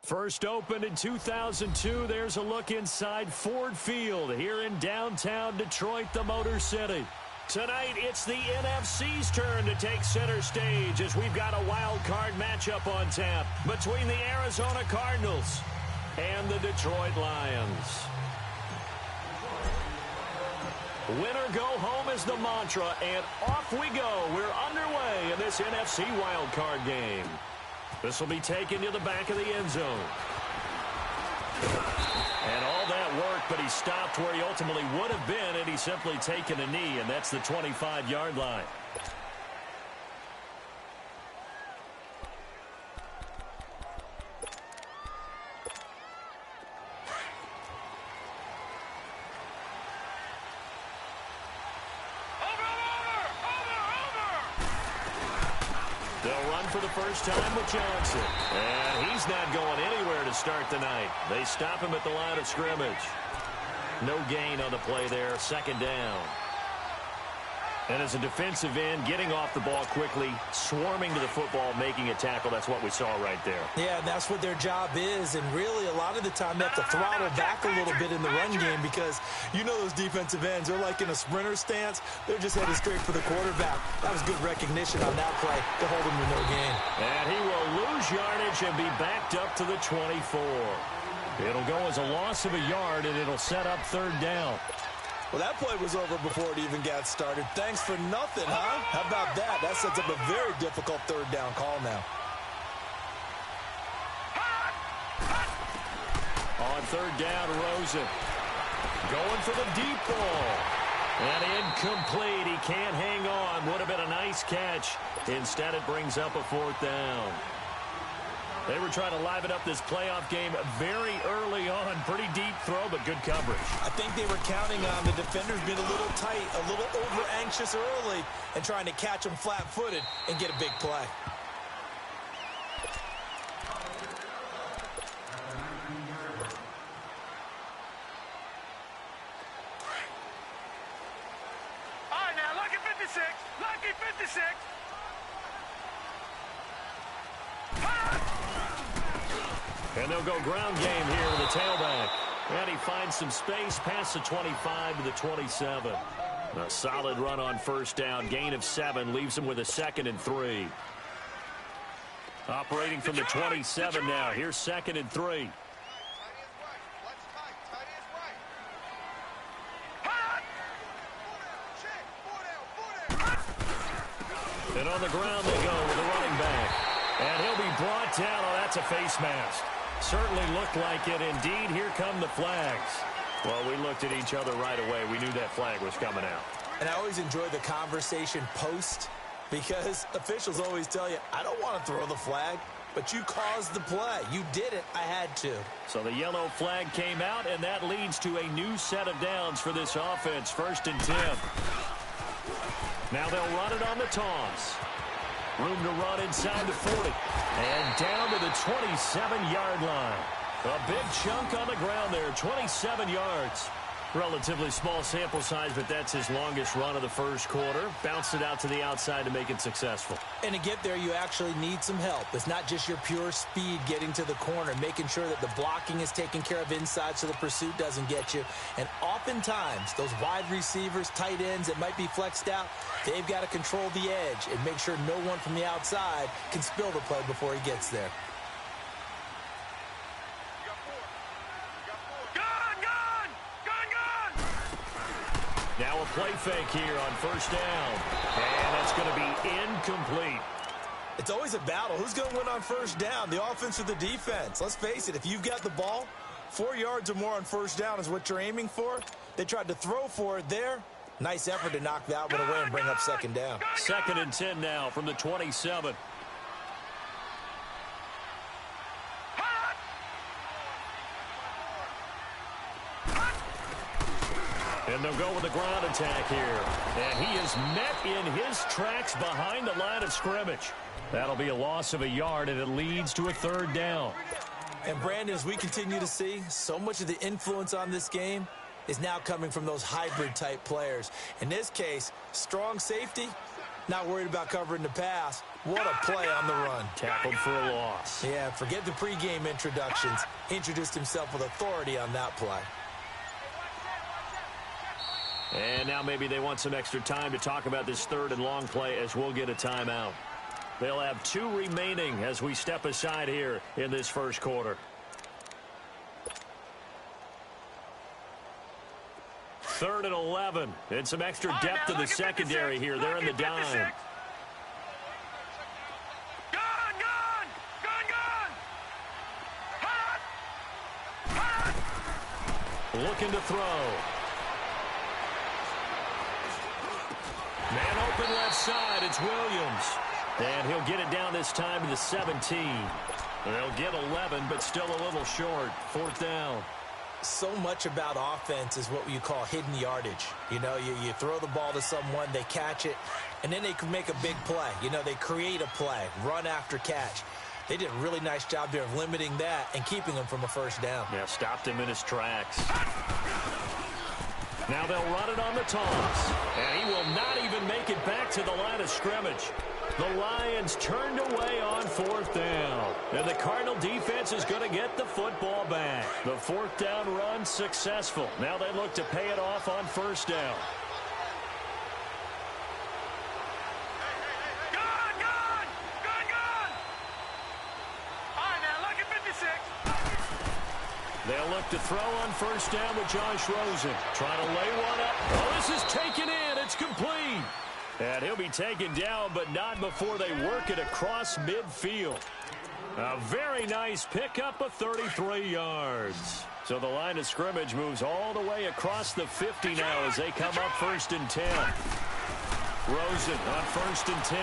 First opened in 2002, there's a look inside Ford Field here in downtown Detroit, the Motor City. Tonight, it's the NFC's turn to take center stage as we've got a wild card matchup on tap between the Arizona Cardinals and the Detroit Lions. Winner go home is the mantra, and off we go. We're underway in this NFC wild card game. This will be taken to the back of the end zone. And all that work, but he stopped where he ultimately would have been, and he's simply taken a knee, and that's the 25-yard line. They'll run for the first time with Johnson. And he's not going anywhere to start the night. They stop him at the line of scrimmage. No gain on the play there. Second down. And as a defensive end, getting off the ball quickly, swarming to the football, making a tackle. That's what we saw right there. Yeah, that's what their job is. And really, a lot of the time, they have to throttle back a little bit in the run game because you know those defensive ends, they're like in a sprinter stance. They're just headed straight for the quarterback. That was good recognition on that play to hold him to no gain. And he will lose yardage and be backed up to the 24. It'll go as a loss of a yard, and it'll set up third down. Well, that play was over before it even got started. Thanks for nothing, huh? How about that? That sets up a very difficult third down call now. On third down, Rosen. Going for the deep ball. And incomplete. He can't hang on. Would have been a nice catch. Instead, it brings up a fourth down. They were trying to liven up this playoff game very early on. Pretty deep throw, but good coverage. I think they were counting on the defenders being a little tight, a little over-anxious early, and trying to catch them flat-footed and get a big play. All right, now, lucky 56. Lucky 56. And they'll go ground game here with the tailback. And he finds some space past the 25 to the 27. A solid run on first down. Gain of 7 leaves him with a 2nd and 3. Operating from the 27 now. Here's 2nd and 3. And on the ground they go with the running back. And he'll be brought down. Oh, that's a face mask. Certainly looked like it. Indeed, here come the flags. Well, we looked at each other right away. We knew that flag was coming out. And I always enjoy the conversation post because officials always tell you, I don't want to throw the flag, but you caused the play. You did it. I had to. So the yellow flag came out, and that leads to a new set of downs for this offense. 1st and 10. Now they'll run it on the toss. Room to run inside the 40. And down to the 27-yard line. A big chunk on the ground there, 27 yards. Relatively small sample size, but that's his longest run of the first quarter. Bounced it out to the outside to make it successful. And to get there, you actually need some help. It's not just your pure speed getting to the corner, making sure that the blocking is taken care of inside so the pursuit doesn't get you. And oftentimes, those wide receivers, tight ends that might be flexed out, they've got to control the edge and make sure no one from the outside can spill the play before he gets there. Now a play fake here on first down. And that's going to be incomplete. It's always a battle. Who's going to win on first down, the offense or the defense? Let's face it, if you've got the ball, 4 yards or more on first down is what you're aiming for. They tried to throw for it there. Nice effort to knock that one away and bring up 2nd down. 2nd and 10 now from the 27. And they'll go with the ground attack here. And he is met in his tracks behind the line of scrimmage. That'll be a loss of a yard, and it leads to a 3rd down. And, Brandon, as we continue to see, so much of the influence on this game is now coming from those hybrid-type players. In this case, strong safety Not worried about covering the pass. What a play on the run. Tackled for a loss. Yeah, forget the pregame introductions. Introduced himself with authority on that play. And now maybe they want some extra time to talk about this third and long play as we'll get a timeout. They'll have 2 remaining as we step aside here in this first quarter. Third and 11. And some extra depth in the secondary here. They're in the dime. Looking to throw. Man open left side. It's Williams. And he'll get it down this time to the 17. They'll get 11, but still a little short. 4th down. So much about offense is what you call hidden yardage. You know, you throw the ball to someone, they catch it, and then they can make a big play. You know, they create a play, run after catch. They did a really nice job there of limiting that and keeping him from a first down. Yeah, stopped him in his tracks. Now they'll run it on the toss. And he will not even make it back to the line of scrimmage. The Lions turned away on 4th down. And the Cardinal defense is going to get the football back. The 4th down run successful. Now they look to pay it off on 1st down. They'll look to throw on 1st down with Josh Rosen. Trying to lay one up. Oh, this is taken in. It's complete. And he'll be taken down, but not before they work it across midfield. A very nice pickup of 33 yards. So the line of scrimmage moves all the way across the 50 now as they come up 1st and 10. Rosen on 1st and 10.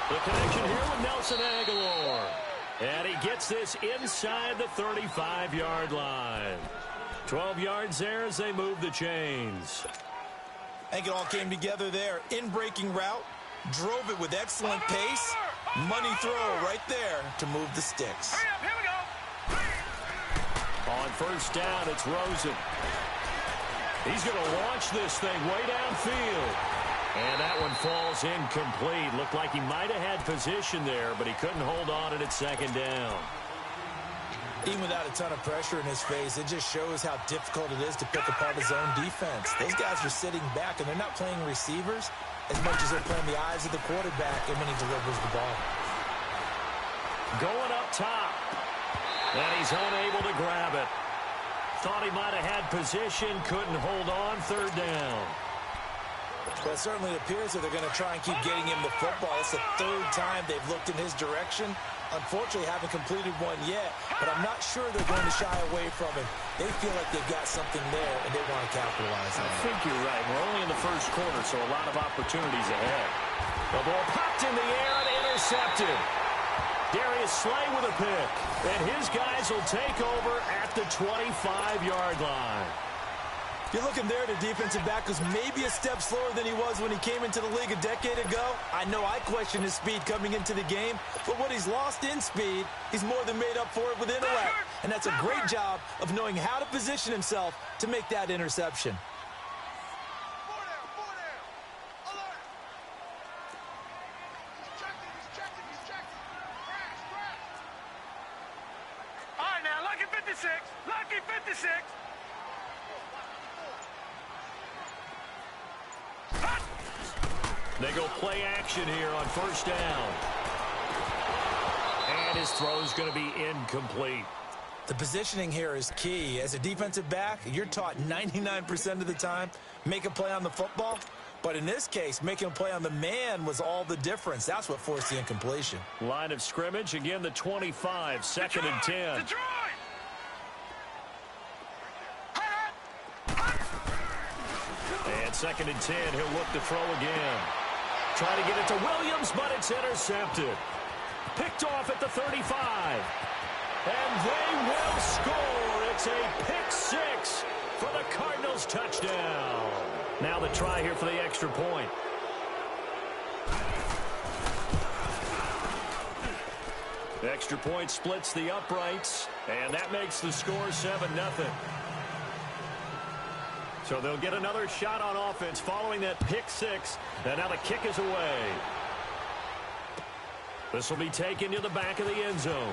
The connection here with Nelson Aguilar. And he gets this inside the 35-yard line. 12 yards there as they move the chains. I think it all came together there. In-breaking route, drove it with excellent pace. Money throw right there to move the sticks. Here we go. On 1st down, it's Rosen. He's going to launch this thing way downfield. And that one falls incomplete. Looked like he might have had position there, but he couldn't hold on at 2nd down. Even without a ton of pressure in his face, it just shows how difficult it is to pick apart his own defense. Those guys are sitting back, and they're not playing receivers as much as they're playing the eyes of the quarterback and when he delivers the ball. Going up top. And he's unable to grab it. Thought he might have had position, couldn't hold on. 3rd down. Well, it certainly appears that they're going to try and keep getting him the football. It's the 3rd time they've looked in his direction. Unfortunately, haven't completed one yet, but I'm not sure they're going to shy away from him. They feel like they've got something there, and they want to capitalize on it. I think you're right. We're only in the first quarter, so a lot of opportunities ahead. The ball popped in the air and intercepted. Darius Slay with a pick, and his guys will take over at the 25-yard line. You're looking there at a defensive back who's maybe a step slower than he was when he came into the league a decade ago. I know I questioned his speed coming into the game, but what he's lost in speed, he's more than made up for it with intellect. And that's a great job of knowing how to position himself to make that interception. All right, now, lucky 56. Lucky 56. They go play action here on 1st down. And his throw's going to be incomplete. The positioning here is key. As a defensive back, you're taught 99% of the time, make a play on the football. But in this case, making a play on the man was all the difference. That's what forced the incompletion. Line of scrimmage, again the 25, 2nd and 10. Detroit! And 2nd and 10, he'll look to throw again. Try to get it to Williams, but it's intercepted. Picked off at the 35. And they will score. It's a pick 6 for the Cardinals touchdown. Now the try here for the extra point. The extra point splits the uprights, and that makes the score 7-0. So they'll get another shot on offense following that pick six. And now the kick is away. This will be taken to the back of the end zone.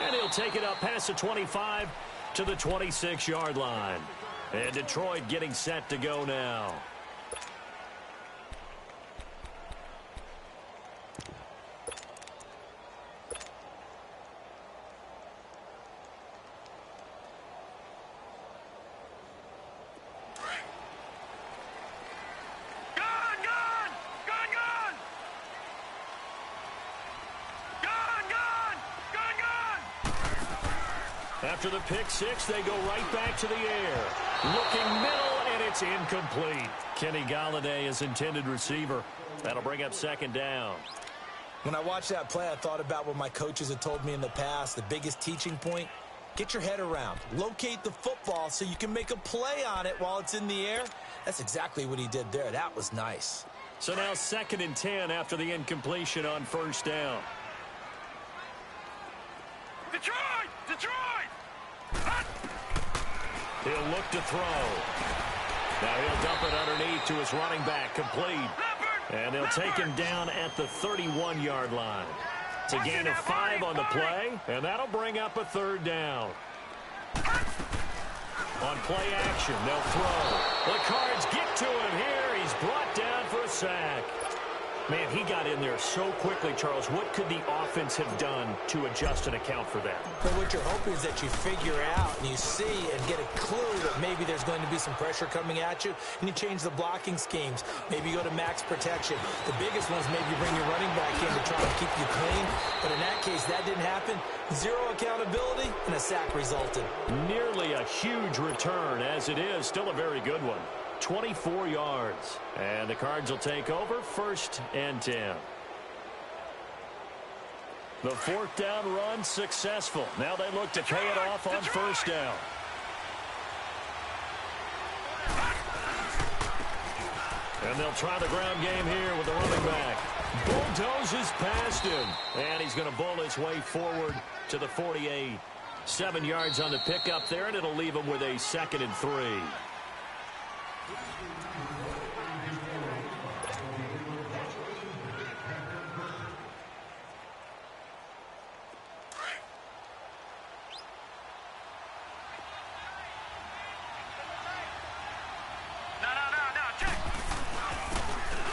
And he'll take it up past the 25 to the 26-yard line. And Detroit getting set to go now. After the pick six, they go right back to the air. Looking middle, and it's incomplete. Kenny Golladay is intended receiver. That'll bring up second down. When I watched that play, I thought about what my coaches had told me in the past. The biggest teaching point, get your head around. Locate the football so you can make a play on it while it's in the air. That's exactly what he did there. That was nice. So now 2nd and 10 after the incompletion on first down. Detroit! Detroit! He'll look to throw. Now he'll dump it underneath to his running back, complete. And they'll take him down at the 31-yard line. It's a gain of 5 on the play, and that'll bring up a third down. On play action, they'll throw. The Cards get to him here. He's brought down for a sack. Man, he got in there so quickly, Charles. What could the offense have done to adjust and account for that? But what you're hoping is that you figure out and you see and get a clue that maybe there's going to be some pressure coming at you, and you change the blocking schemes. Maybe you go to max protection. The biggest one is maybe you bring your running back in to try and keep you clean. But in that case, that didn't happen. Zero accountability, and a sack resulted. Nearly a huge return, as it is. Still a very good one. 24 yards. And the Cards will take over 1st and 10. The 4th down run successful. Now they look to pay it off on first down. And they'll try the ground game here with the running back. Bulldozes past him. And he's going to bull his way forward to the 48. 7 yards on the pickup there, and it'll leave him with a 2nd and 3.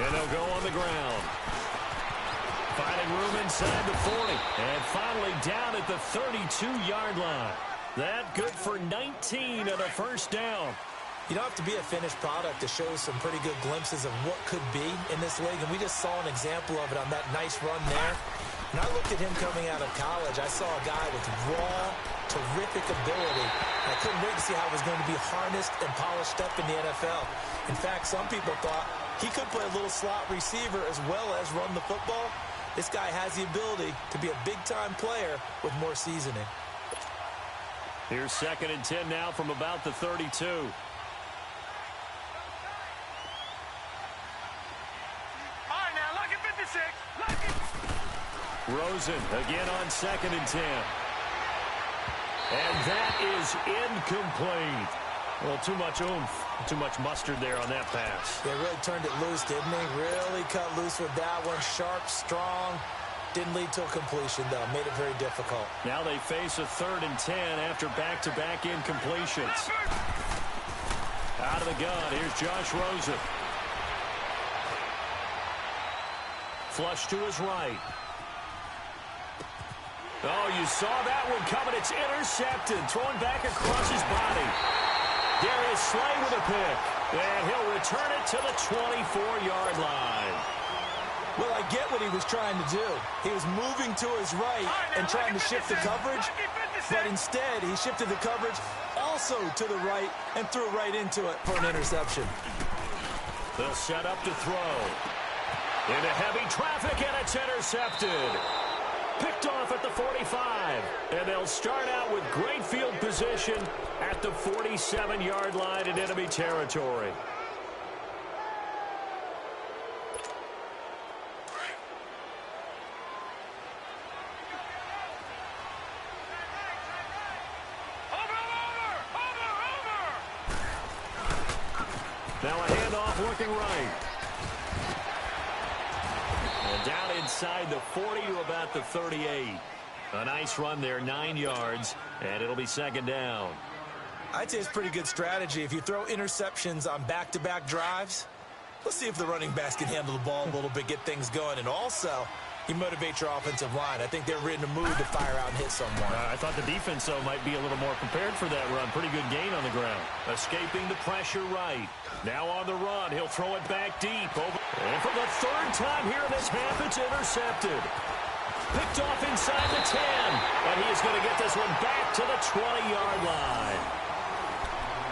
And they'll go on the ground. Finding room inside the 40. And finally down at the 32-yard line. That good for 19 and a first down. You don't have to be a finished product to show some pretty good glimpses of what could be in this league, and we just saw an example of it on that nice run there. When I looked at him coming out of college, I saw a guy with raw, terrific ability. I couldn't wait to see how it was going to be harnessed and polished up in the NFL. In fact, some people thought he could play a little slot receiver as well as run the football. This guy has the ability to be a big-time player with more seasoning. Here's 2nd and 10 now from about the 32. Rosen again on 2nd and 10. And that is incomplete. Well, too much oomph, too much mustard there on that pass. They really turned it loose, didn't they? Really cut loose with that one. Sharp, strong. Didn't lead to a completion, though. Made it very difficult. Now they face a 3rd and 10 after back-to-back incompletions. Out of the gun, here's Josh Rosen. Flush to his right. Oh, you saw that one coming. It's intercepted. Thrown back across his body. Darius Slay with a pick. And he'll return it to the 24-yard line. Well, I get what he was trying to do. He was moving to his right and trying to shift the coverage. But instead, he shifted the coverage also to the right and threw right into it for an interception. They'll set up to throw. Into heavy traffic, and it's intercepted. Picked off at the 45. And they'll start out with great field position at the 47-yard line in enemy territory. Over! Now a handoff looking right. And down inside the 40 to about the 38. A nice run there, 9 yards, and it'll be second down. I'd say it's pretty good strategy. If you throw interceptions on back-to-back drives, let's see if the running backs can handle the ball a little bit, get things going. And also, you motivate your offensive line. I think they're in the mood to fire out and hit someone. I thought the defense, though, might be a little more prepared for that run. Pretty good gain on the ground. Escaping the pressure right. Now on the run, he'll throw it back deep. And for the third time here in this half, it's intercepted. Picked off inside the 10. And he is going to get this one back to the 20-yard line.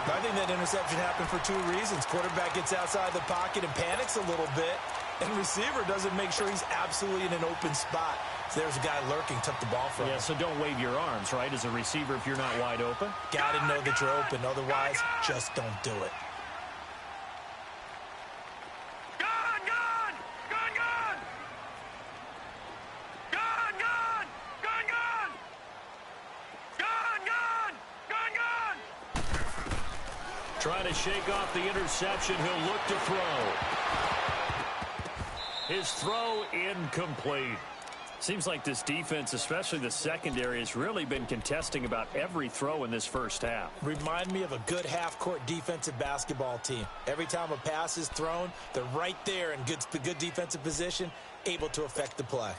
I think that interception happened for two reasons. Quarterback gets outside the pocket and panics a little bit, and receiver doesn't make sure he's absolutely in an open spot. So there's a guy lurking, took the ball from him. Yeah, so don't wave your arms, right, as a receiver if you're not wide open. Got to know that you're open. Otherwise, just don't do it. Trying to shake off the interception. He'll look to throw. His throw incomplete. Seems like this defense, especially the secondary, has really been contesting about every throw in this first half. Remind me of a good half-court defensive basketball team. Every time a pass is thrown, they're right there in good defensive position, able to affect the play.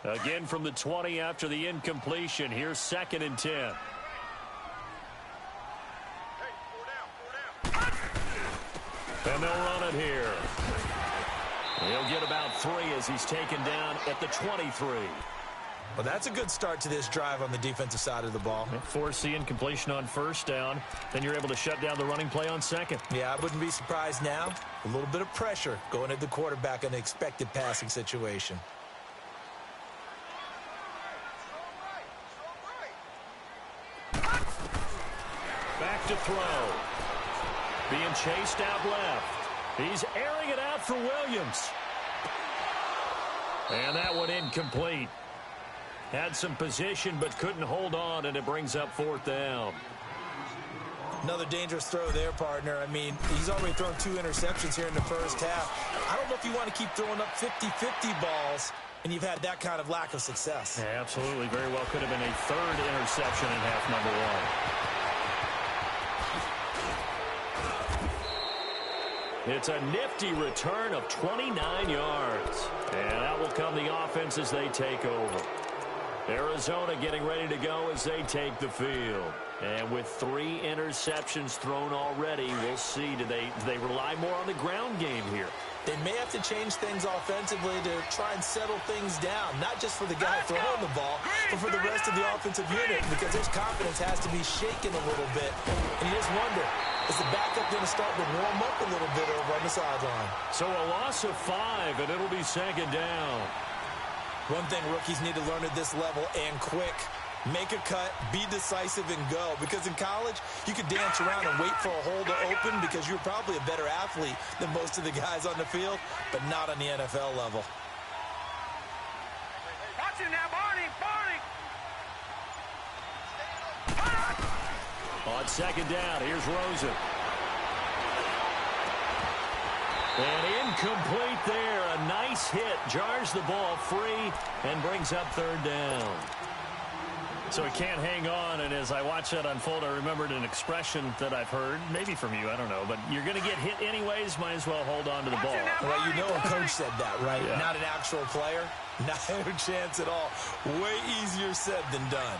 Again from the 20 after the incompletion. Here's 2nd and 10. And they'll run it here. He'll get about 3 as he's taken down at the 23. Well, that's a good start to this drive on the defensive side of the ball. Force the incompletion on first down. Then you're able to shut down the running play on second. Yeah, I wouldn't be surprised now. A little bit of pressure going at the quarterback in the expected passing situation. Back to throw. Being chased out left. He's airing it out for Williams. And that one incomplete. Had some position but couldn't hold on, and it brings up 4th down. Another dangerous throw there, partner. I mean, he's already thrown 2 interceptions here in the first half. I don't know if you want to keep throwing up 50-50 balls, and you've had that kind of lack of success. Yeah, absolutely. Very well could have been a 3rd interception in half number 1. It's a nifty return of 29 yards. And out will come the offense as they take over. Arizona getting ready to go as they take the field. And with 3 interceptions thrown already, we'll see. Do they rely more on the ground game here? They may have to change things offensively to try and settle things down, not just for the guy throwing the ball, but for the rest of the offensive unit, because his confidence has to be shaken a little bit. And you just wonder, is the backup going to start to warm up a little bit over on the sideline? So a loss of 5, and it'll be 2nd down. One thing rookies need to learn at this level, and quick, make a cut, be decisive, and go. Because in college, you could dance around and wait for a hole to open because you're probably a better athlete than most of the guys on the field, but not on the NFL level. Watch it now, Barney! On 2nd down, here's Rosen. And incomplete there. A nice hit. Jars the ball free and brings up 3rd down. So he can't hang on, and as I watch that unfold, I remembered an expression that I've heard, maybe from you, I don't know, but you're going to get hit anyways, might as well hold on to the ball. Well, you know a coach said that, right? Yeah. Not an actual player. Not a chance at all. Way easier said than done.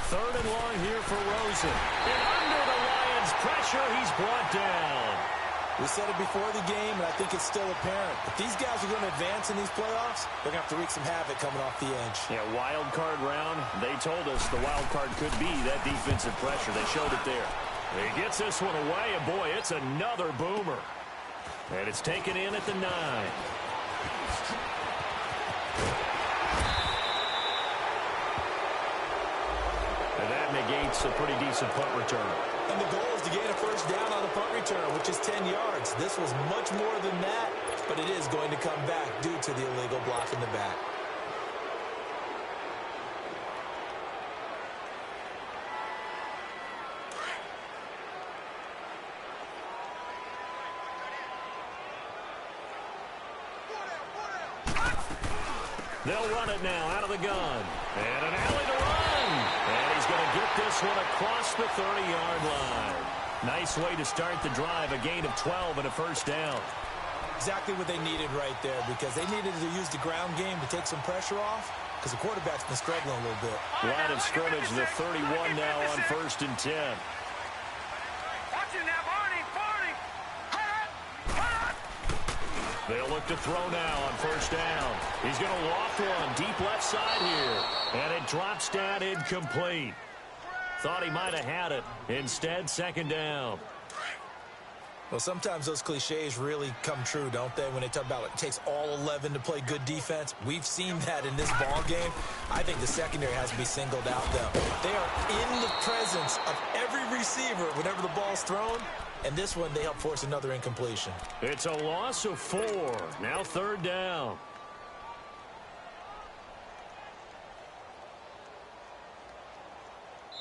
Third and long here for Rosen. And under the Lions' pressure, he's brought down. We said it before the game, and I think it's still apparent. If these guys are going to advance in these playoffs, they're going to have to wreak some havoc coming off the edge. Yeah, wild card round. They told us the wild card could be that defensive pressure. They showed it there. He gets this one away, and boy, it's another boomer. And it's taken in at the 9. And that negates a pretty decent punt return. And the goal is to gain a first down on a punt return, which is 10 yards. This was much more than that, but it is going to come back due to the illegal block in the back. They'll run it now out of the gun. And an alley to run. And he's going to get this one across the 30-yard line. Nice way to start the drive, a gain of 12 and a first down. Exactly what they needed right there, because they needed to use the ground game to take some pressure off, because the quarterback's been struggling a little bit. Line of scrimmage, the 31 now on 1st and 10. Watch it now, Barney. They'll look to throw now on 1st down. He's going to loft one deep left side here. And it drops down incomplete. Thought he might have had it. Instead, 2nd down. Well, sometimes those cliches really come true, don't they? When they talk about it takes all 11 to play good defense. We've seen that in this ball game. I think the secondary has to be singled out, though. They are in the presence of every receiver whenever the ball's thrown. And this one, they help force another incompletion. It's a loss of 4. Now 3rd down.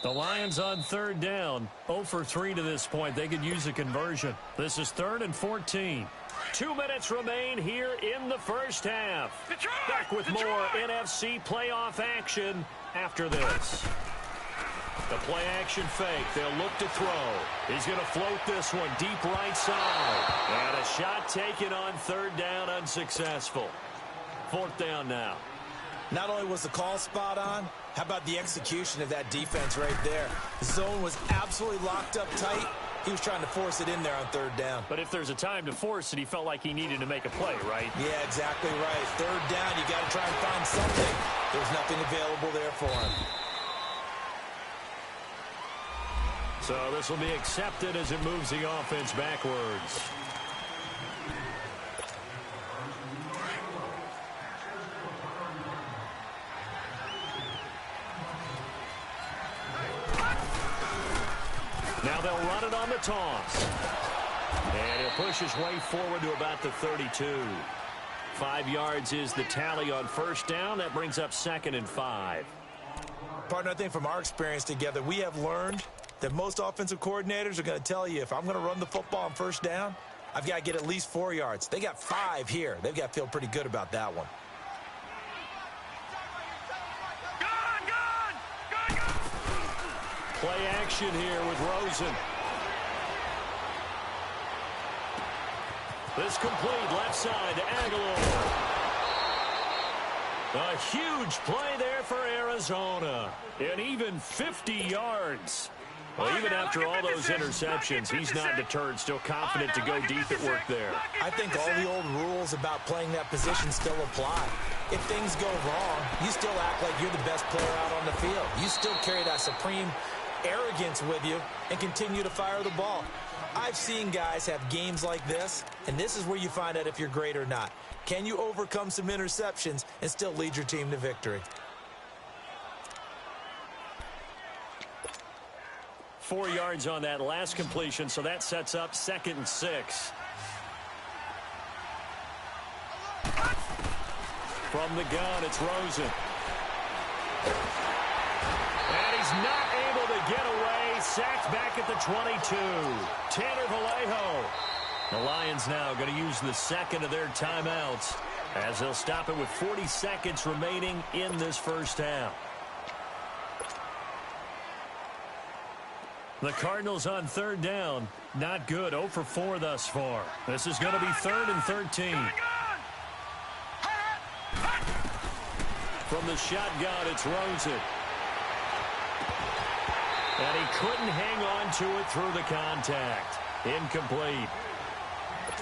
The Lions on 3rd down. 0 for 3 to this point. They could use a conversion. This is 3rd and 14. 2 minutes remain here in the first half. Back with more NFC playoff action after this. The play action fake. They'll look to throw. He's going to float this one deep right side. And a shot taken on 3rd down, unsuccessful. 4th down now. Not only was the call spot on, how about the execution of that defense right there? The zone was absolutely locked up tight. He was trying to force it in there on 3rd down. But if there's a time to force it, he felt like he needed to make a play, right? Yeah, exactly right. 3rd down, you got to try and find something. There's nothing available there for him. So this will be accepted as it moves the offense backwards. Now they'll run it on the toss. And he'll push his way forward to about the 32. 5 yards is the tally on 1st down. That brings up 2nd and 5. Partner, I think from our experience together, we have learned that most offensive coordinators are going to tell you, if I'm going to run the football on 1st down, I've got to get at least 4 yards. They got 5 here. They've got to feel pretty good about that one. Play action here with Rosen. This complete left side to Aguilar. A huge play there for Arizona. And even 50 yards. Well, even after all those interceptions, he's not deterred, still confident to go deep at work there. I think all the old rules about playing that position still apply. If things go wrong, you still act like you're the best player out on the field. You still carry that supreme arrogance with you and continue to fire the ball. I've seen guys have games like this, and this is where you find out if you're great or not. Can you overcome some interceptions and still lead your team to victory? 4 yards on that last completion, so that sets up 2nd and 6. From the gun, it's Rosen. And he's not able to get away. Sacked back at the 22. Tanner Vallejo. The Lions now going to use the 2nd of their timeouts as they'll stop it with 40 seconds remaining in this first half. The Cardinals on 3rd down. Not good. 0 for 4 thus far. This is going to be 3rd and 13. From the shotgun, it's Rosen. And he couldn't hang on to it through the contact. Incomplete.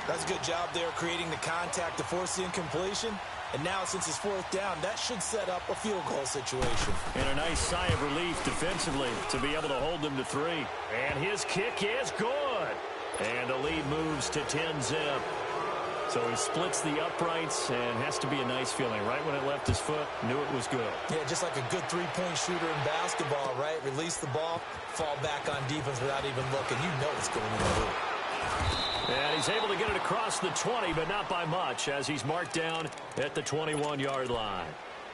That's a good job there creating the contact to force the incompletion. And now, since it's 4th down, that should set up a field goal situation. And a nice sigh of relief defensively to be able to hold them to 3. And his kick is good. And the lead moves to 10-zip. So he splits the uprights and has to be a nice feeling. Right when it left his foot, knew it was good. Yeah, just like a good three-point shooter in basketball, right? Release the ball, fall back on defense without even looking. You know it's going in the hoop. And he's able to get it across the 20, but not by much, as he's marked down at the 21-yard line.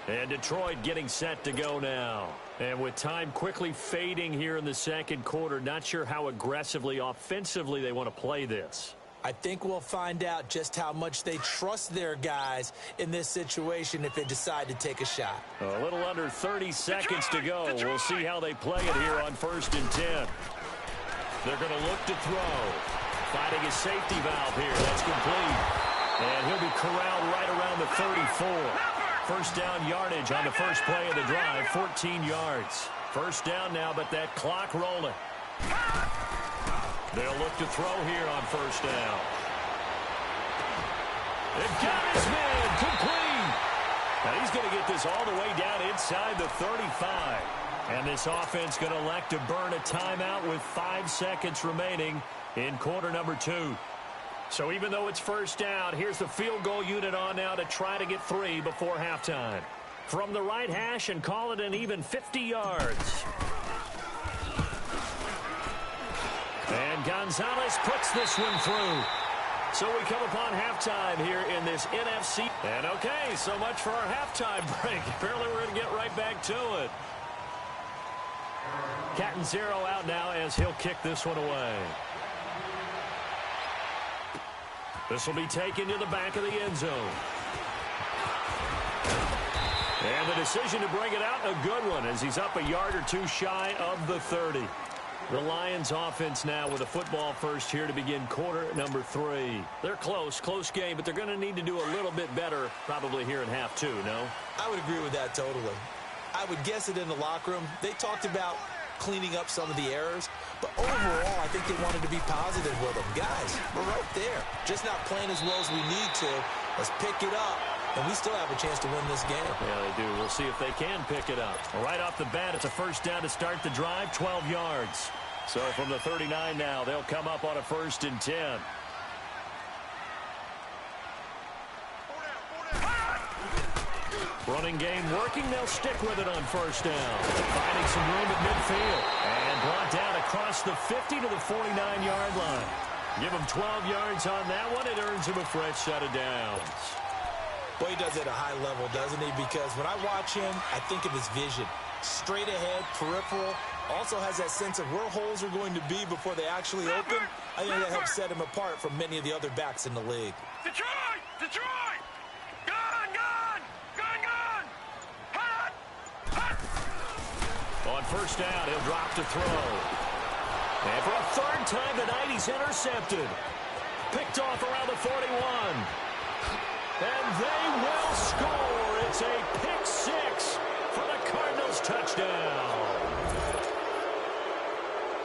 And Detroit getting set to go now. And with time quickly fading here in the second quarter, not sure how aggressively, offensively they want to play this. I think we'll find out just how much they trust their guys in this situation if they decide to take a shot. A little under 30 seconds to go. We'll see how they play it here on 1st and 10. They're going to look to throw. Finding his safety valve here. That's complete. And he'll be corralled right around the 34. First down yardage on the first play of the drive, 14 yards. First down now, but that clock rolling. They'll look to throw here on first down. They've got his man complete. Now he's going to get this all the way down inside the 35. And this offense going to elect to burn a timeout with 5 seconds remaining in quarter number 2. So even though it's first down, here's the field goal unit on now to try to get 3 before halftime. From the right hash and call it an even 50 yards. And Gonzalez puts this one through. So we come upon halftime here in this NFC. And okay, so much for our halftime break. Apparently we're going to get right back to it. Catanzaro out now as he'll kick this one away. This will be taken to the back of the end zone. And the decision to bring it out, a good one, as he's up a yard or 2 shy of the 30. The Lions offense now with a football first here to begin quarter number 3. They're close game, but they're going to need to do a little bit better probably here in half 2, no? I would agree with that totally. I would guess it in the locker room. They talked about cleaning up some of the errors, but overall, I think they wanted to be positive with them. Guys, we're right there. Just not playing as well as we need to. Let's pick it up, and we still have a chance to win this game. Yeah, they do. We'll see if they can pick it up. Right off the bat, it's a first down to start the drive, 12 yards. So from the 39 now, they'll come up on a 1st and 10. Running game working. They'll stick with it on first down. Finding some room at midfield. And brought down across the 50 to the 49-yard line. Give him 12 yards on that one. It earns him a fresh set of downs. Boy, he does it at a high level, doesn't he? Because when I watch him, I think of his vision. Straight ahead, peripheral. Also has that sense of where holes are going to be before they actually open. I think that helps set him apart from many of the other backs in the league. Detroit! Detroit! Gun! Gun! Gun! Gun! Hot! Hot! On first down, he'll drop to throw. And for a 3rd time tonight, he's intercepted. Picked off around the 41. And they will score. It's a pick 6 for the Cardinals touchdown.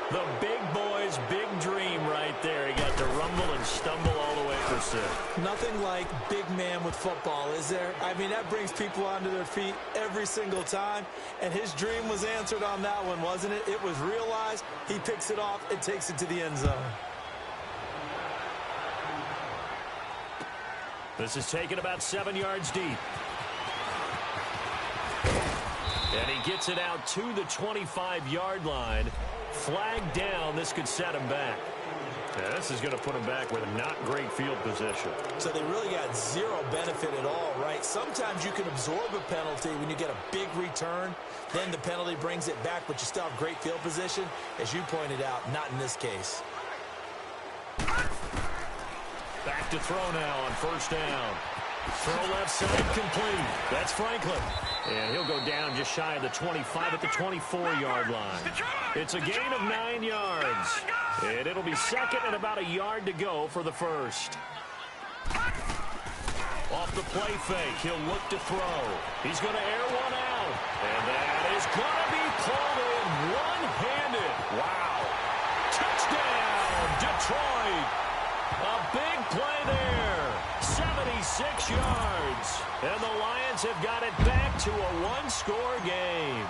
The big boy's big dream right there. He got to rumble and stumble all the way for 6. Nothing like big man with football, is there? I mean, that brings people onto their feet every single time. And his dream was answered on that one, wasn't it? It was realized. He picks it off and takes it to the end zone. This is taken about 7 yards deep. And he gets it out to the 25-yard line. Flag down. This could set him back. Yeah, this is going to put him back with a not great field position. So they really got zero benefit at all, right? Sometimes you can absorb a penalty when you get a big return. Then the penalty brings it back, but you still have great field position. As you pointed out, not in this case. Back to throw now on first down. Throw left side complete. That's Franklin. And he'll go down just shy of the 25 at the 24-yard line. It's a gain of 9 yards. And it'll be second and about a yard to go for the first. Off the play fake, he'll look to throw. He's going to air one out. And that is going to be pulled in one-handed. Wow. Touchdown, Detroit. A big play there. 76 yards. And the Lions have got it back to a one-score game.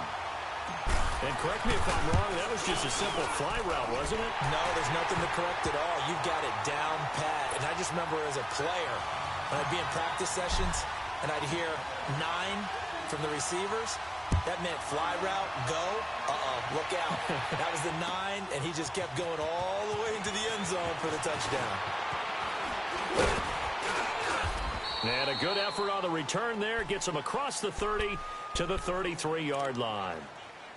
And correct me if I'm wrong, that was just a simple fly route, wasn't it? No, there's nothing to correct at all. You've got it down pat. And I just remember as a player, when I'd be in practice sessions, and I'd hear 9 from the receivers, that meant fly route, go, look out. That was the 9, and he just kept going all the way into the end zone for the touchdown. And a good effort on the return there. Gets him across the 30 to the 33-yard line.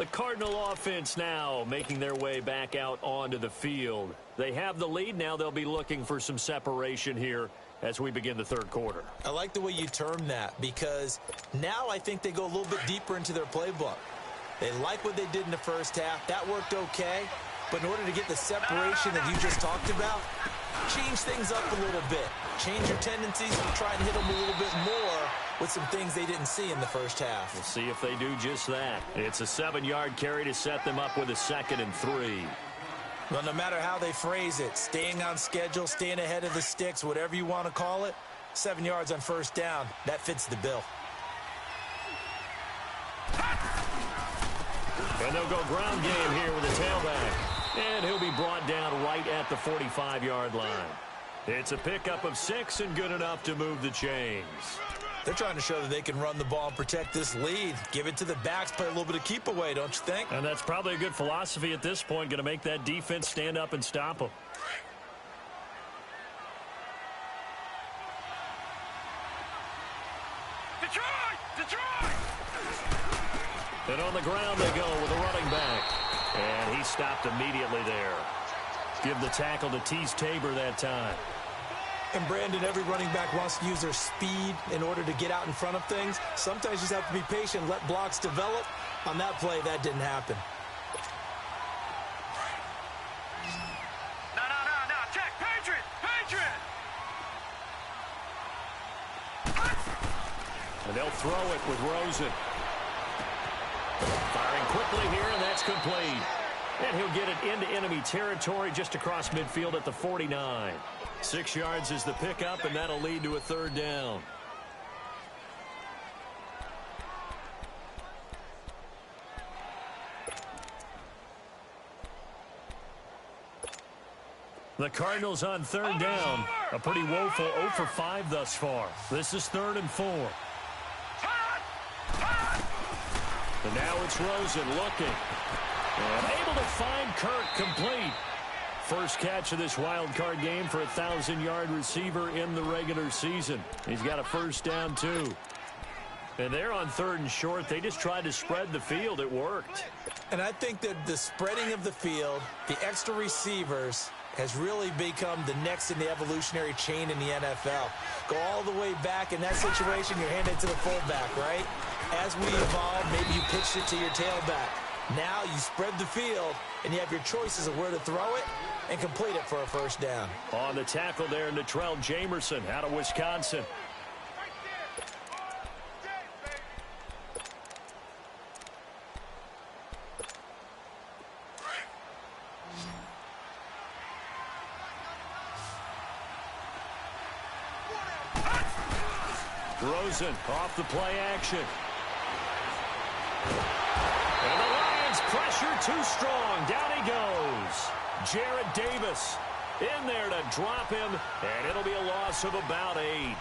The Cardinal offense now making their way back out onto the field. They have the lead. Now they'll be looking for some separation here as we begin the third quarter. I like the way you term that, because now I think they go a little bit deeper into their playbook. They like what they did in the first half. That worked okay. But in order to get the separation that you just talked about, change things up a little bit. Change your tendencies and try and hit them a little bit more with some things they didn't see in the first half. We'll see if they do just that. It's a 7-yard carry to set them up with a 2nd and 3. Well, no matter how they phrase it, staying on schedule, staying ahead of the sticks, whatever you want to call it, 7 yards on first down, that fits the bill. And they'll go ground game here with a tailback. And he'll be brought down right at the 45-yard line. It's a pickup of 6 and good enough to move the chains. They're trying to show that they can run the ball and protect this lead. Give it to the backs, play a little bit of keep away, don't you think? And that's probably a good philosophy at this point, going to make that defense stand up and stop them. Detroit! Detroit! And on the ground they go with a running back. And he stopped immediately there. Give the tackle to Tease Tabor that time. And Brandon, every running back wants to use their speed in order to get out in front of things. Sometimes you just have to be patient, let blocks develop. On that play, that didn't happen. No, check, Patriot! And they'll throw it with Rosen. Firing quickly here, and that's complete. And he'll get it into enemy territory just across midfield at the 49. 6 yards is the pickup, and that'll lead to a 3rd down. The Cardinals on 3rd down. A pretty woeful 0 for 5 thus far. This is 3rd and 4. And now it's Rosen looking. And able to find Kirk complete. First catch of this wild card game for a 1,000-yard receiver in the regular season. He's got a 1st down, too. And they're on 3rd and short. They just tried to spread the field. It worked. And I think that the spreading of the field, the extra receivers, has really become the next in the evolutionary chain in the NFL. Go all the way back in that situation, you're handed to the fullback, right? As we evolve, maybe you pitched it to your tailback. Now you spread the field, and you have your choices of where to throw it and complete it for a 1st down. On the tackle there, Natrell Jamerson out of Wisconsin. Rosen off the play action. And the Lions pressure too strong. Down he goes. Jared Davis in there to drop him, and it'll be a loss of about 8.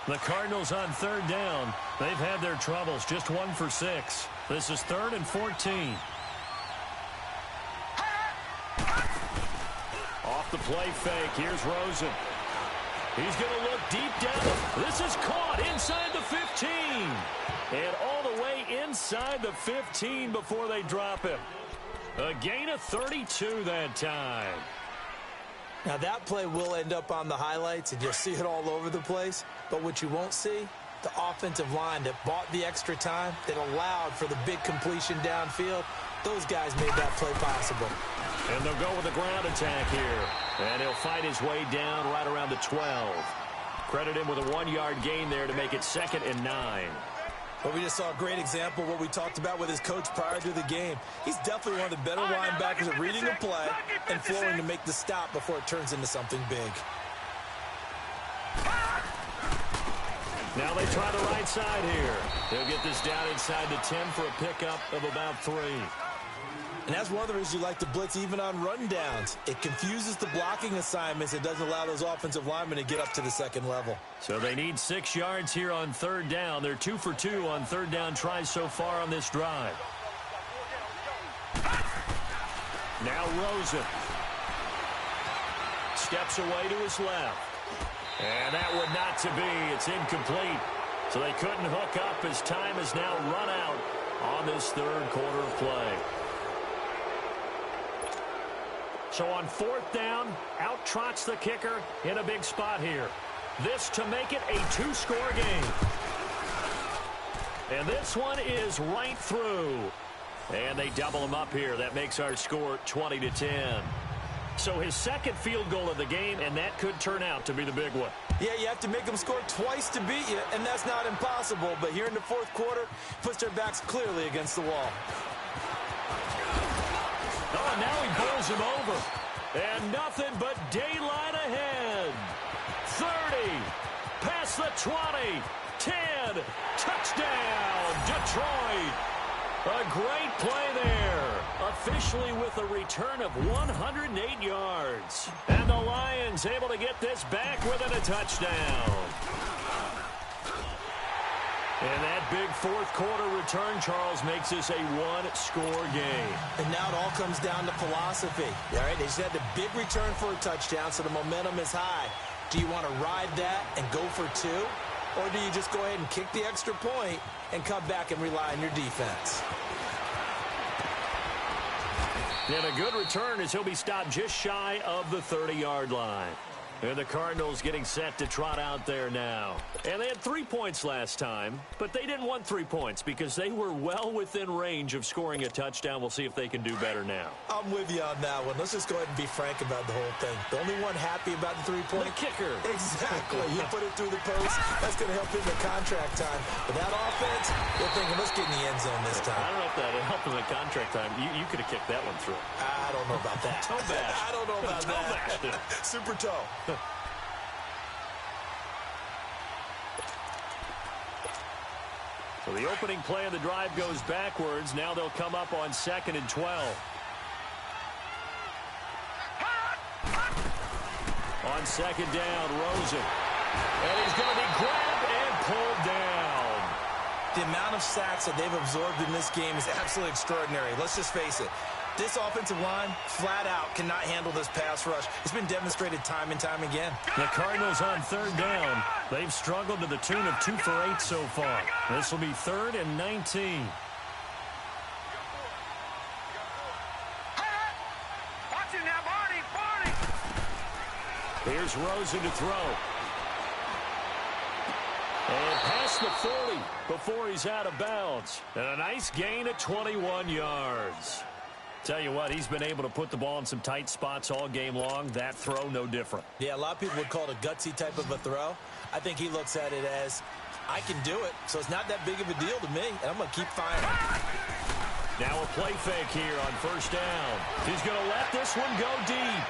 The Cardinals on 3rd down. They've had their troubles, just 1 for 6. This is 3rd and 14. Off the play fake, here's Rosen. He's going to look deep down. This is caught inside the 15. And all the way inside the 15 before they drop him. A gain of 32 that time. Now that play will end up on the highlights, and you'll see it all over the place. But what you won't see, the offensive line that bought the extra time, that allowed for the big completion downfield, those guys made that play possible. And they'll go with a ground attack here. And he'll fight his way down right around the 12. Credit him with a 1-yard gain there to make it 2nd and 9. But we just saw a great example of what we talked about with his coach prior to the game. He's definitely one of the better linebackers at reading a play and flowing to make the stop before it turns into something big. Now they try the right side here. They'll get this down inside the 10 for a pickup of about 3. And that's one of the reasons you like to blitz even on rundowns. It confuses the blocking assignments. It doesn't allow those offensive linemen to get up to the 2nd level. So they need 6 yards here on 3rd down. They're 2 for 2 on 3rd down tries so far on this drive. Now Rosen. Steps away to his left. And that would not to be. It's incomplete. So they couldn't hook up as time has now run out on this third quarter of play. So on fourth down, out trots the kicker in a big spot here. This to make it a two-score game. And this one is right through. And they double him up here. That makes our score 20-10. So his second field goal of the game, and that could turn out to be the big one. Yeah, you have to make them score twice to beat you, and that's not impossible. But here in the fourth quarter, puts their backs clearly against the wall. Oh, now he bowls him over. And nothing but daylight ahead. 30, past the 20, 10, touchdown, Detroit. A great play there. Officially with a return of 108 yards. And the Lions able to get this back within a touchdown. And that big fourth quarter return, Charles, makes this a one-score game. And now it all comes down to philosophy. All right, they just had the big return for a touchdown, so the momentum is high. Do you want to ride that and go for two? Or do you just go ahead and kick the extra point and come back and rely on your defense? And a good return as he'll be stopped just shy of the 30-yard line. And the Cardinals getting set to trot out there now. And they had 3 points last time, but they didn't want 3 points because they were well within range of scoring a touchdown. We'll see if they can do better now. I'm with you on that one. Let's just go ahead and be frank about the whole thing. The only one happy about the three-point kicker. Exactly. You put it through the post. That's going to help him in contract time. But that offense, they're thinking, let's get in the end zone this time. I don't know if that helped him in contract time. You could have kicked that one through. I don't know about that. Toe bash. I don't know about that. Super toe. So the opening play of the drive goes backwards. Now they'll come up on 2nd and 12. On second down, Rosen. And he's going to be grabbed and pulled down. The amount of sacks that they've absorbed in this game is absolutely extraordinary. Let's just face it. This offensive line, flat out, cannot handle this pass rush. It's been demonstrated time and time again. The Cardinals on third down. They've struggled to the tune of 2 for 8 so far. This will be 3rd and 19. Watch it now, Barney! Here's Rosen to throw. And past the 40 before he's out of bounds. And a nice gain at 21 yards. Tell you what, he's been able to put the ball in some tight spots all game long. That throw, no different. Yeah, a lot of people would call it a gutsy type of a throw. I think he looks at it as, I can do it, so it's not that big of a deal to me, and I'm going to keep firing. Now a play fake here on first down. He's going to let this one go deep.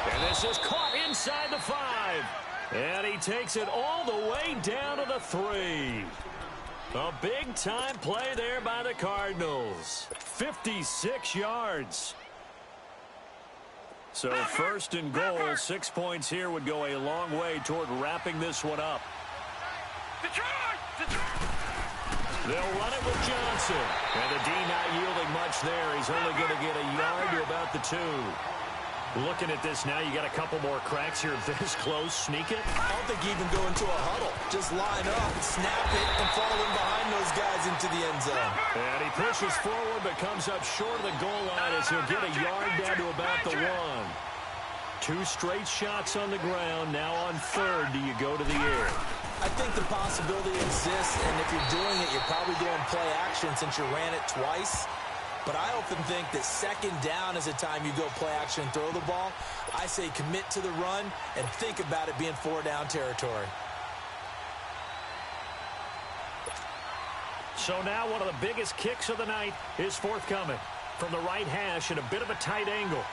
And this is caught inside the 5. And he takes it all the way down to the 3. A big-time play there by the Cardinals. 56 yards. So 1st and goal, 6 points here would go a long way toward wrapping this one up. They'll run it with Johnson. And the D not yielding much there. He's only going to get a yard to about the 2. Looking at this now, you got a couple more cracks here this close. Sneak it. I don't think you even go into a huddle. Just line up, snap it, and fall in behind those guys into the end zone. And he pushes forward but comes up short of the goal line as he'll get a yard down to about the 1. 2 straight shots on the ground. Now on 3rd, do you go to the air? I think the possibility exists, and if you're doing it, you're probably doing play action since you ran it twice. But I often think that 2nd down is the time you go play action and throw the ball. I say commit to the run and think about it being 4-down territory. So now one of the biggest kicks of the night is forthcoming. From the right hash at a bit of a tight angle.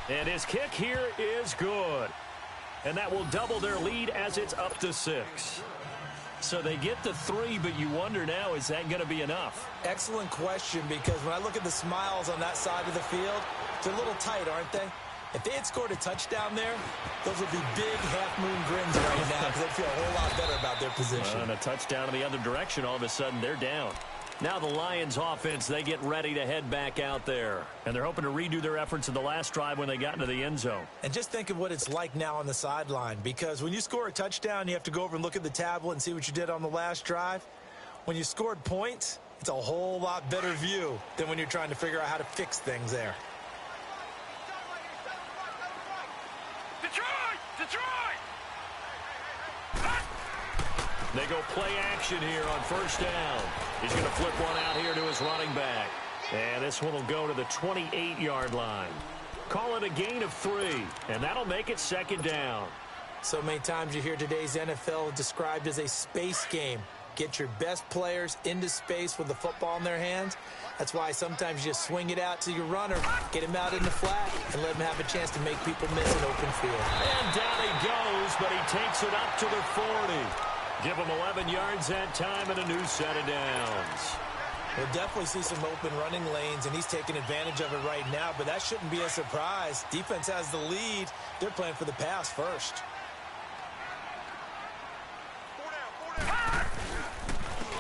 And his kick here is good. And that will double their lead as it's up to 6. So they get the 3, but you wonder now, is that going to be enough? Excellent question, because when I look at the smiles on that side of the field, they're a little tight, aren't they? If they had scored a touchdown there, those would be big half-moon grins right now because they'd feel a whole lot better about their position. And a touchdown in the other direction, all of a sudden they're down. Now the Lions offense, they get ready to head back out there. And they're hoping to redo their efforts in the last drive when they got into the end zone. And just think of what it's like now on the sideline, because when you score a touchdown, you have to go over and look at the tablet and see what you did on the last drive. When you scored points, it's a whole lot better view than when you're trying to figure out how to fix things there. They go play action here on first down. He's going to flip one out here to his running back. And this one will go to the 28-yard line. Call it a gain of 3, and that'll make it second down. So many times you hear today's NFL described as a space game. Get your best players into space with the football in their hands. That's why sometimes you just swing it out to your runner, get him out in the flat, and let him have a chance to make people miss an open field. And down he goes, but he takes it up to the 40. Give him 11 yards that time and a new set of downs. We'll definitely see some open running lanes, and he's taking advantage of it right now, but that shouldn't be a surprise. Defense has the lead. They're playing for the pass first.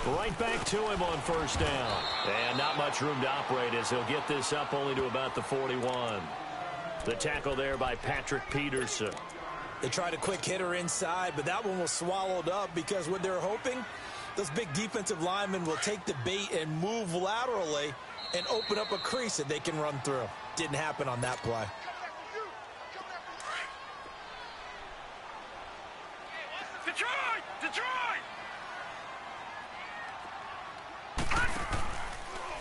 Right back to him on first down. And not much room to operate as he'll get this up only to about the 41. The tackle there by Patrick Peterson. They tried a quick hitter inside, but that one was swallowed up because what they're hoping, those big defensive linemen will take the bait and move laterally and open up a crease that they can run through. Didn't happen on that play. Detroit! Detroit!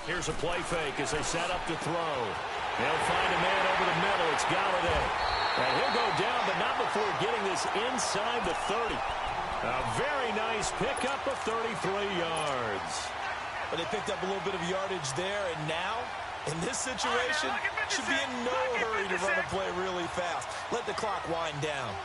Here's a play fake as they set up to throw. They'll find a man over the middle. It's Galladay. And he'll go down, but not before getting this inside the 30. A very nice pickup of 33 yards. But they picked up a little bit of yardage there, and now, in this situation, should be in no hurry to run a play really fast. Let the clock wind down.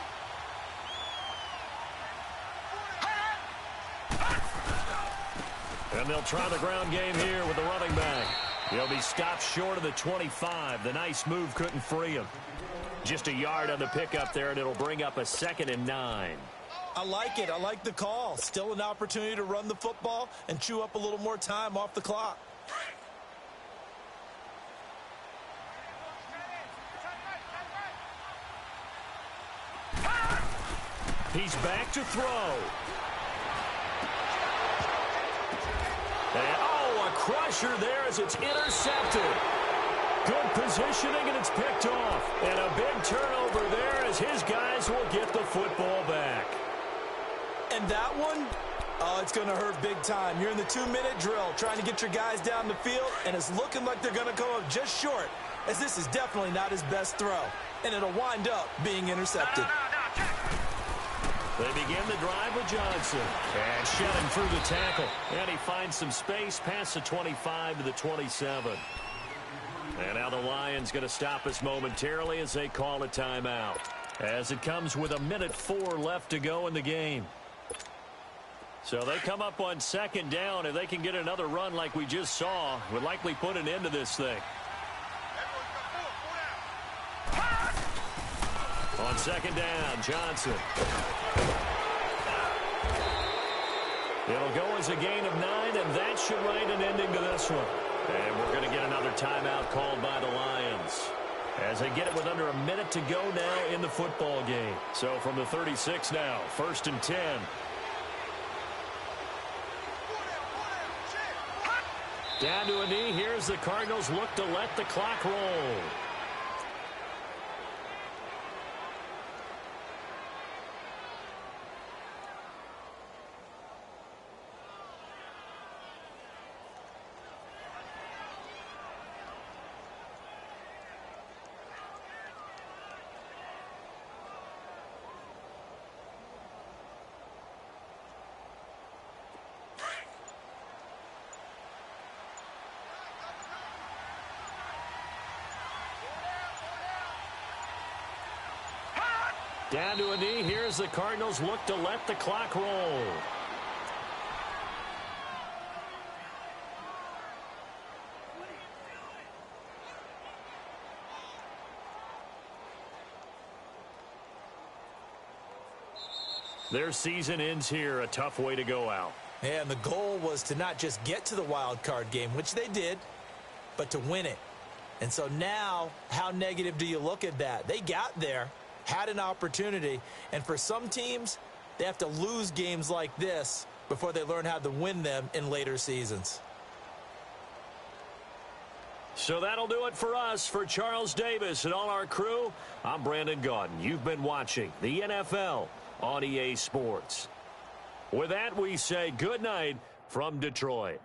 And they'll try the ground game here with the running back. He'll be stopped short of the 25. The nice move couldn't free him. Just a yard on the pickup there, and it'll bring up a 2nd and 9. I like it. I like the call. Still an opportunity to run the football and chew up a little more time off the clock. He's back to throw. And, oh, a crusher there as it's intercepted. Good positioning, and it's picked off. And a big turnover there as his guys will get the football back. And that one, oh, it's going to hurt big time. You're in the 2-minute drill trying to get your guys down the field, and it's looking like they're going to come up just short, as this is definitely not his best throw. And it'll wind up being intercepted. They begin the drive with Johnson. And shedding through the tackle. And he finds some space past the 25 to the 27. And now the Lions going to stop us momentarily as they call a timeout. As it comes with 1:04 left to go in the game. So they come up on 2nd down. If they can get another run like we just saw, would likely put an end to this thing. On 2nd down, Johnson. It'll go as a gain of 9, and that should write an ending to this one. And we're going to get another timeout called by the Lions as they get it with under 1 minute to go now in the football game. So from the 36 now, 1st and 10. Down to a knee. Here's the Cardinals look to let the clock roll. Down to a knee. Here's the Cardinals look to let the clock roll. Their season ends here. A tough way to go out. And the goal was to not just get to the wild card game, which they did, but to win it. And so now, how negative do you look at that? They got there, had an opportunity, and for some teams, they have to lose games like this before they learn how to win them in later seasons. So that'll do it for us. For Charles Davis and all our crew, I'm Brandon Gaudin. You've been watching the NFL on EA Sports. With that, we say good night from Detroit.